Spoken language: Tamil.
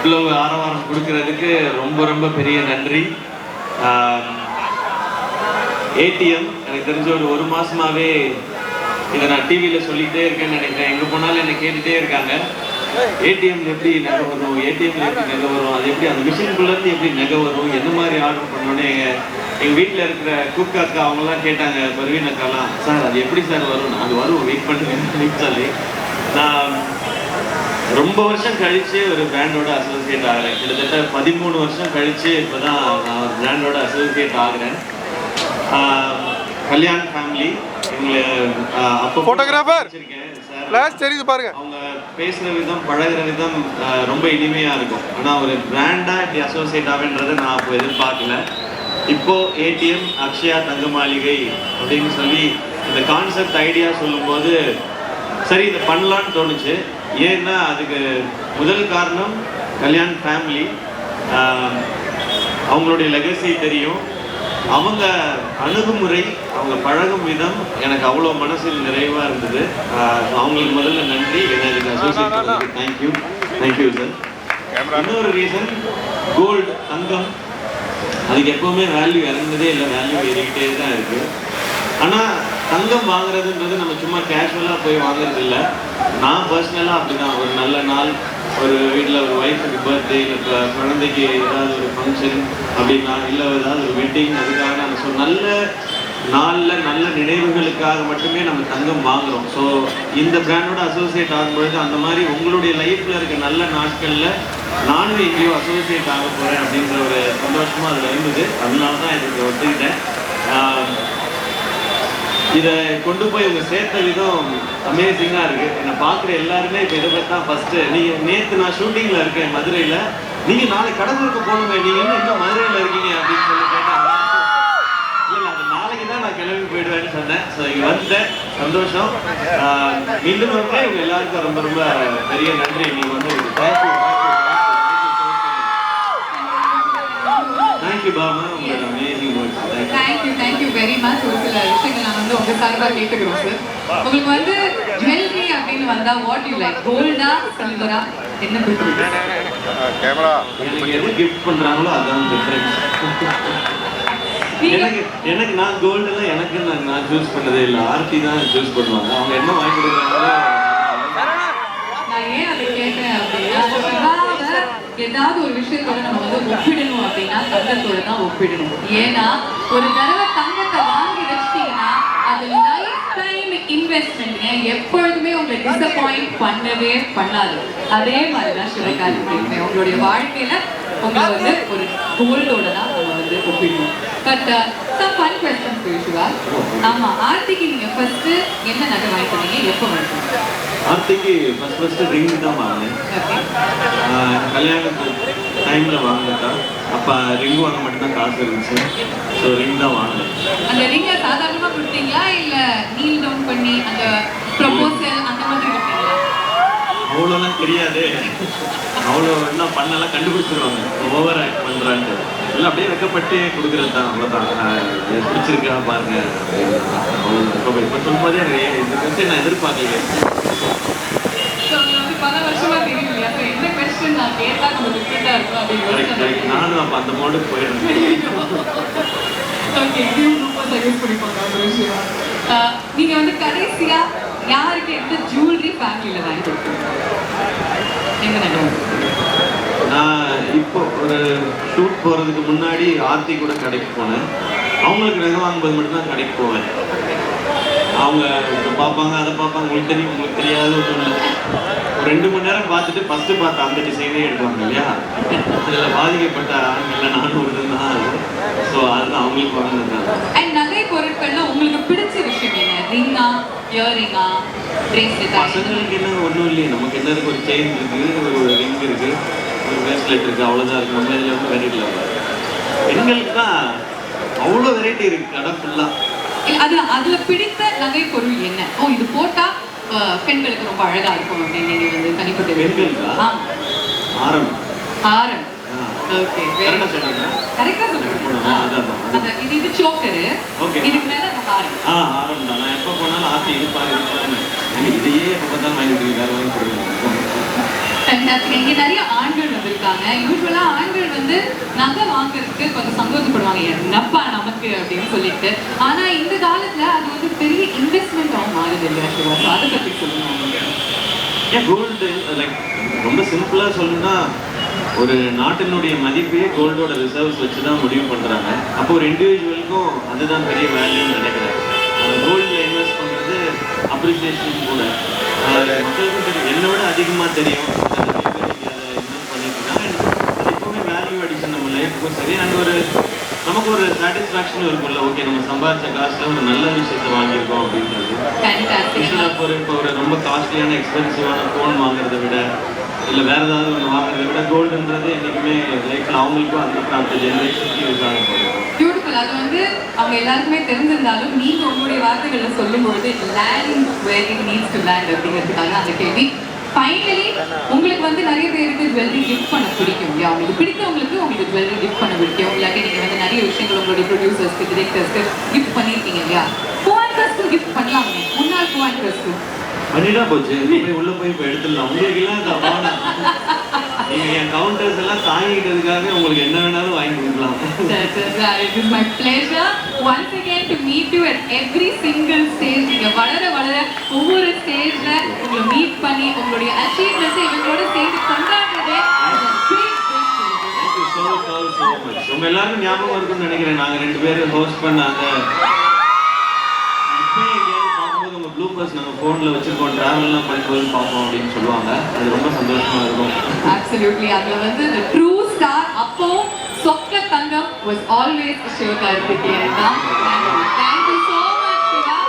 இவ்வளவு ஆரவாரம் கொடுக்கறதுக்கு ரொம்ப ரொம்ப பெரிய நன்றி. ஏடிஎம் எனக்கு தெரிஞ்ச ஒரு மாசமாவே இதை நான் டிவியில் சொல்லிகிட்டே இருக்கேன்னு நினைக்கிறேன். எங்கே போனாலும் என்னை கேட்டுகிட்டே இருக்காங்க, ஏடிஎம்ல எப்படி நகை வரும், ஏடிஎம்ல எப்படி நகை வரும், அது எப்படி அந்த மிஷின்குள்ளேருந்து எப்படி நகை வரும், என்ன மாதிரி ஆர்டர் பண்ணோன்னே எங்கள் வீட்டில் இருக்கிற குக் அக்கா அவங்களாம் கேட்டாங்க, பர்வீன் அக்காலாம், சார் அது எப்படி சார் வரும், அது வரும் வெயிட் பண்ணுங்க சொல்லி. நான் ரொம்ப வருஷம் கழித்து ஒரு பிராண்டோட அசோசியேட் ஆகிறேன். கிட்டத்தட்ட 13 வருஷம் கழித்து இப்போ தான் நான் ஒரு பிராண்டோட அசோசியேட் ஆகிறேன். கல்யாண் ஃபேமிலி இவங்களை அப்போ ஃபோட்டோகிராஃபர் தெரியுது பாருங்க. அவங்க பேசுகிற விதம் பழகிற விதம் ரொம்ப இனிமையாக இருக்கும். ஆனால் ஒரு பிராண்டாக இப்படி அசோசியேட் ஆகுன்றதை நான் அப்போ எதிர்பார்க்கல. இப்போது ஏடிஎம் அக்ஷயா தங்க மாளிகை அப்படின்னு சொல்லி இந்த கான்செப்ட் ஐடியா சொல்லும்போது சரி இதை பண்ணலான்னு தோணுச்சு. ஏன்னா அதுக்கு முதல் காரணம் கல்யாண் ஃபேமிலி, அவங்களுடைய லெகசி தெரியும், அவங்க அணுகுமுறை, அவங்க பழகும் விதம் எனக்கு அவ்வளோ மனசில் நிறைவாக இருந்தது. அவங்களுக்கு முதல்ல நன்றி. எனக்கு அசோசியேட் பண்ணதுக்கு தேங்க்யூ சார். இன்னொரு ரீசன், கோல்டு தங்கம் அதுக்கு எப்போவுமே வேல்யூ இறங்குனதே இல்லை, வேல்யூ ஏறிக்கிட்டே தான் இருக்குது. ஆனால் தங்கம் வாங்குறதுன்றது நம்ம சும்மா கேஷுவலாக போய் வாங்குறது இல்லை. நான் பர்சனலாக அப்படி தான், ஒரு நல்ல நாள், ஒரு வீட்டில் ஒரு ஒய்ஃபுக்கு பர்த்டே, இல்லை குழந்தைக்கு ஏதாவது ஒரு ஃபங்க்ஷன் அப்படின்னா, இல்லை ஏதாவது ஒரு வெட்டிங், அதுக்காக நம்ம ஸோ நல்ல நாளில் நல்ல நினைவுகளுக்காக மட்டுமே நம்ம தங்கம் வாங்குகிறோம். ஸோ இந்த பிராண்டோட அசோசியேட் ஆகும்பொழுது அந்த மாதிரி உங்களுடைய லைஃப்பில் இருக்க நல்ல நாட்களில் நானும் எங்கேயோ அசோசியேட் ஆக போகிறேன் அப்படின்ற ஒரு சந்தோஷமாக அதில் இருந்தது. அதனால தான் இதுக்கு ஒத்துக்கிட்டேன். இதை கொண்டு போய் இவங்க சேர்த்த விதம் அமேசிங்காக இருக்குது. என்னை பார்க்குற எல்லாருமே இப்போ இதை பற்றி தான் ஃபஸ்ட்டு, நீங்கள் நேற்று நான் ஷூட்டிங்கில் இருக்கேன் மதுரையில், நீங்கள் நாளைக்கு கடலூருக்கு போகணுமே, நீங்கள் இன்னும் மதுரையில் இருக்கீங்க அப்படின்னு சொல்லி கேட்டாங்க. இல்லை அது நாளைக்கு தான் நான் கிளம்பி போயிடுவேன்னு சொன்னேன். ஸோ இங்கே வந்த சந்தோஷம். மீண்டும் வந்து இவங்க எல்லாருக்கும் ரொம்ப ரொம்ப பெரிய நன்றி. நீங்கள் வந்து தேங்க்யூ பாமா, உங்களோட amazing works. Thank you very much. ஒரு சில விஷயங்கள் நான் வந்து உங்கள் சார்பாக கேட்டுக்கிறோம் சார். உங்களுக்கு வந்து ஜுவல்லரி அப்படின்னு வந்தால் வாட் யூ லைக், கோல்டா சில்வரா, என்ன பிடிக்கும்? எது கிஃப்ட் பண்ணுறாங்களோ அதுதான் டிஃப்ரென்ஸ். எனக்கு நான் கோல்டெல்லாம் எனக்கு நான் சூஸ் பண்ணதே இல்லை, ஆர்த்தி தான் சூஸ் பண்ணுவாங்க. அவங்க என்ன வாங்கி கொடுக்குறாங்களோ. நான் ஏன் அதை கேட்டேன் அப்படின்னா, ஏதாவது ஒரு விஷயத்தோட நம்ம வந்து ஒப்பிடணும் அப்படின்னா தங்கத்தோட தான் ஒப்பிடணும். ஏன்னா ஒரு தடவை தங்கத்தை வாங்கி வச்சிட்டீங்கன்னா அது லைஃப் டைம் இன்வெஸ்ட்மெண்ட்ங்க, எப்பொழுதுமே உங்களை டிசப்பாயிண்ட் பண்ணவே பண்ணாது. அதே மாதிரிதான் சிவகார்த்திகேயன் உங்களுடைய வாழ்க்கையில உங்களை வந்து ஒரு கோல்டோட தான் நம்ம வந்து ஒப்பிடணும். But some fun question for Shiva. ஆமா, ஆர்த்திக்கு நீங்க ஃபர்ஸ்ட் என்ன நகை வாங்கிட்டீங்க, எப்போ வாங்கிட்டீங்க? ஆர்த்திக்கு ஃபர்ஸ்ட் ரிங் தான் வாங்கினேன். கல்யாணத்து டைமில் வாங்கினதா, அப்போ ரிங் வாங்க மட்டும்தான் காசு இருந்துச்சு. ஸோ ரிங் தான் வாங்கினேன். அந்த ரிங்கை சாதாரணமாக கொடுத்தீங்களா இல்லை நீல் டவுன் பண்ணி அந்த ப்ரொபோசல் அந்த மாதிரி கொடுத்தீங்களா? அவ்வளோலாம் தெரியாது, அவ்வளோ என்ன பண்ணலாம் கண்டுபிடிச்சிருவாங்க, ஓவர் ஆக்ட் பண்ணுறான்ட்டு. இல்லை அப்படியே வெக்கப்பட்டு கொடுக்குறது தான், அவ்வளோதான். பிடிச்சிருக்கா பாருங்க அவ்வளோ. இப்போ சொல்லும்போதே இந்த கொஸ்டின் நான் எதிர்பார்க்கல. பல வருஷமா தெரியும் இல்லையா, எந்த கொஸ்டின் நான் கேட்டா நம்ம டிஃபரெண்டாக இருக்கும் அப்படின்னு நானும் அப்போ அந்த மோடுக்கு போயிடுறேன். ஓகே, இதையும் ரொம்ப சஜஸ்ட் பண்ணிப்பாங்க ஒரு விஷயம். நீங்கள் வந்து கடைசியா யாருக்கு எந்த ஜுவல்லரி ஃபேமிலியில் வாங்கி கொடுத்தீங்க? எங்க நகரம்? நான் இப்போ ஒரு ஷூட் போகிறதுக்கு முன்னாடி ஆர்த்தி கூட கடைக்கு போனேன். அவங்களுக்கு நகை வாங்கும்போது மட்டும்தான் கடைக்கு போவேன். அவங்க பார்ப்பாங்க, அதை பார்ப்பாங்க, உங்களுக்கு தெரியும் உங்களுக்கு தெரியாது ஒன்று. ஒரு 2 மணி நேரம் பார்த்துட்டு ஃபஸ்ட்டு பார்த்து அந்த டிசைனே எடுப்பாங்க இல்லையா, அதில் பாதிக்கப்பட்ட ஆண்கள் நானும் ஒரு தான். ஸோ அதுதான் அவங்களுக்கு வாங்கினது. அண்ட் நகை பொருட்கள்ல உங்களுக்கு பிடிச்ச விஷயம் என்ன? ரிங்கா, இயரிங்கா, பிரேஸ்லெட்டா? பசங்களுக்கு என்ன ஒன்றும் இல்லையே, நமக்கு என்ன இருக்குது, ஒரு செயின் இருக்குது, ஒரு ரிங் இருக்குது, ஒரு பிரேஸ்லெட் இருக்குது, அவ்வளோதான் இருக்குது. நம்ம இதில் வந்து வெரைட்டி இல்லை. பெண்களுக்கு தான் அவ்வளோ வெரைட்டி இருக்குது கடை ஃபுல்லாக. அதுல பிடித்த நகை பொருள் என்ன? ஓ, இது போட்டா பெண்களுக்கு ரொம்ப அழகா இருக்கும் அப்படின்னு நீங்க வந்து தனிப்பட்ட பெண்களுக்கா? ஆரம். ஆரம். ஓகே, கரெக்டா சொல்றீங்க. கரெக்டா சொல்றீங்க. அத இது சோக்கர். ஓகே, இதுக்கு மேல அந்த ஆரம். ஆரம் தான். நான் எப்ப போனாலும் ஆத்தி இது பாருங்க. இதையே எப்ப பார்த்தாலும் வாங்கி கொடுங்க, வேற வாங்கி கொடுங்க. இங்க நிறைய ஆண்கள் வந்திருக்காங்க. இருக்காங்க. யூஸ்வலா ஆண்கள் வந்து நகை வாங்குறதுக்கு கொஞ்சம் சங்கோச்சப்படுவாங்க, என்னப்பா நமக்கு அப்படின்னு சொல்லிட்டு. ஆனா இந்த காலத்துல அது வந்து பெரிய இன்வெஸ்ட்மெண்ட் மாறுது இல்லையா சிவா? ஸோ அதை பத்தி சொல்லுவாங்க. ஏன் கோல்டு லைக் ரொம்ப சிம்பிளா சொல்லணும்னா ஒரு நாட்டினுடைய மதிப்பையே கோல்டோட ரிசர்வ்ஸ் வச்சு தான் முடிவு பண்ணுறாங்க. அப்போ ஒரு இண்டிவிஜுவலுக்கும் அதுதான் பெரிய வேல்யூன்னு நினைக்கிறேன். கோல்டில் இன்வெஸ்ட் பண்ணுறது அப்ரிசியேஷன் கூட மக்களுக்கும் தெரியும், என்னை விட அதிகமாக தெரியும். நிறைய பேர் இங்கே அதை இன்வெஸ்ட் பண்ணிட்டு இருக்காங்க. அது எப்பவுமே வேல்யூ அடிஷன் நம்ம லைஃபுக்கும் சரி. அண்ட் ஒரு நமக்கு ஒரு சாட்டிஸ்ஃபேக்ஷன் இருக்கும்ல, ஓகே நம்ம சம்பாதிச்ச காசுல ஒரு நல்ல விஷயத்தை வாங்கியிருக்கோம் அப்படின்றது. இப்போ ஒரு ரொம்ப காஸ்ட்லியான எக்ஸ்பென்சிவான ஃபோன் வாங்குறதை விட இல்லை வேற ஏதாவது ஒன்று வாங்குறதை விட கோல்டுன்றது என்றைக்குமே லைஃப்ல அவங்களுக்கும் அடுத்த ஜென்ரேஷனுக்கு யூஸ் ஆக போகும். பியூட்டிஃபுல். அது வந்து அவங்க எல்லாருக்குமே தெரிஞ்சிருந்தாலும் நீங்க உங்களுடைய வார்த்தைகள்ல சொல்லும்போது land where it needs to land அப்படிங்கிறதுக்காக அந்த கேள்வி. ஃபைனலி உங்களுக்கு வந்து நிறைய பேருக்கு ஜுவல்லரி கிஃப்ட் பண்ண பிடிக்கும் இல்லையா? உங்களுக்கு பிடித்தவங்களுக்கு உங்களுக்கு ஜுவல்லரி கிஃப்ட் பண்ண பிடிக்கும். இல்லாட்டி நீங்க வந்து நிறைய விஷயங்கள் உங்களுடைய ப்ரொடியூசர்ஸ்க்கு டிரெக்டர்ஸ்க்கு கிஃப்ட் பண்ணியிருக்கீங்க இல்லையா? கோஆன்கர்ஸ்க்கு கிஃப்ட் பண்ணலாமே, முன்னாள் கோஆன்கர்ஸ்க்கு பண்ணிட்டா போச்சு. போய் உள்ள போய் இப்போ எடுத்துடலாம். உங்களுக்கு எல்லாம் இந்த அவார்டு நீங்க என் கவுண்டர்ஸ் எல்லாம் தாங்கிட்டதுக்காக உங்களுக்கு என்ன வேணாலும் வாங்கி கொடுக்கலாம். It is my pleasure once again to meet you at every single stage. நீங்க வளர வளர ஒவ்வொரு ஸ்டேஜ்ல உங்களை மீட் பண்ணி உங்களுடைய அச்சீவ்மெண்ட்ஸ் இவங்களோட சேர்ந்து கொண்டாடுறதே so much. உங்க எல்லாருக்கும் ஞாபகம் இருக்கும்னு நினைக்கிறேன். நாங்க 2 பேரும் ஹோஸ்ட் பண்ண அந்த ப்ளூபர்ஸ் நாங்கள் ஃபோனில் வச்சுருக்கோம், ட்ராவல்லாம் பண்ணும்போது பார்ப்போம் அப்படின்னு சொல்லுவாங்க. அது ரொம்ப சந்தோஷமா இருக்கும். Absolutely. அதில் வந்து the true star அப்போ சொக்க தங்கம் was always சிவகார்த்திகேயன் தான்.